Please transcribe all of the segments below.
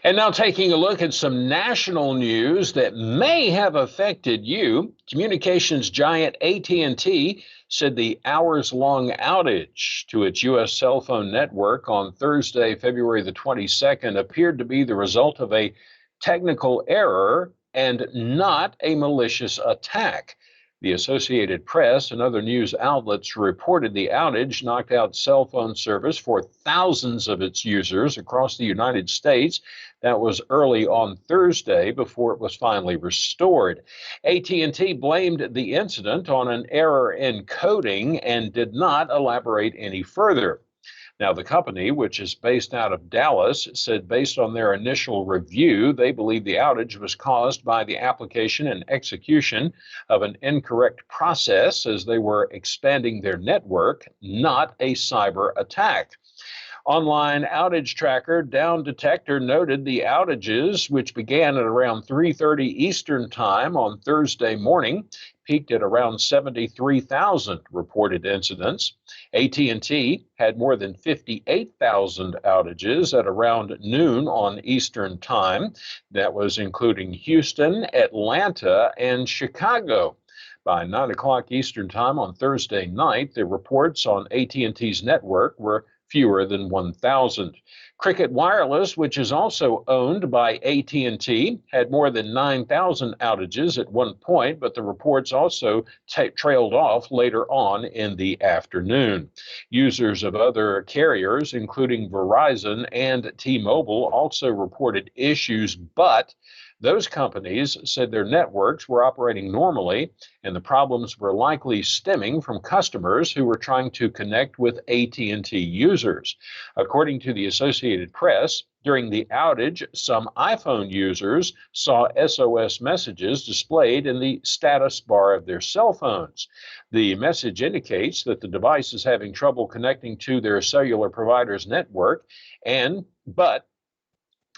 And now taking a look at some national news that may have affected you. Communications giant AT&T said the hours-long outage to its U.S. cell phone network on Thursday, February the 22nd, appeared to be the result of a technical error and not a malicious attack. The Associated Press and other news outlets reported the outage knocked out cell phone service for thousands of its users across the United States. That was early on Thursday before it was finally restored. AT&T blamed the incident on an error in coding and did not elaborate any further. Now, the company, which is based out of Dallas, said based on their initial review, they believe the outage was caused by the application and execution of an incorrect process as they were expanding their network, not a cyber attack. Online outage tracker Down Detector noted the outages, which began at around 3:30 Eastern Time on Thursday morning, peaked at around 73,000 reported incidents. AT&T had more than 58,000 outages at around noon on Eastern Time. That was including Houston, Atlanta, and Chicago. By 9 o'clock Eastern Time on Thursday night, the reports on AT&T's network were fewer than 1,000. Cricket Wireless, which is also owned by AT&T, had more than 9,000 outages at one point, but the reports also trailed off later on in the afternoon. Users of other carriers, including Verizon and T-Mobile, also reported issues, but those companies said their networks were operating normally, and the problems were likely stemming from customers who were trying to connect with AT&T users. According to the Associated Press, during the outage, some iPhone users saw SOS messages displayed in the status bar of their cell phones. The message indicates that the device is having trouble connecting to their cellular provider's network, but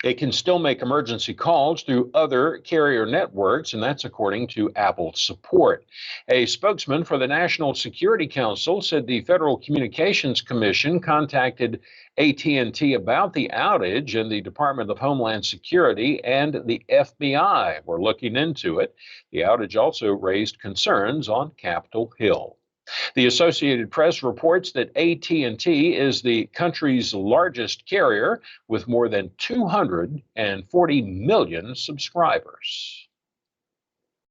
it can still make emergency calls through other carrier networks, and that's according to Apple support. A spokesman for the National Security Council said the Federal Communications Commission contacted AT&T about the outage, and the Department of Homeland Security and the FBI were looking into it. The outage also raised concerns on Capitol Hill. The Associated Press reports that AT&T is the country's largest carrier with more than 240 million subscribers.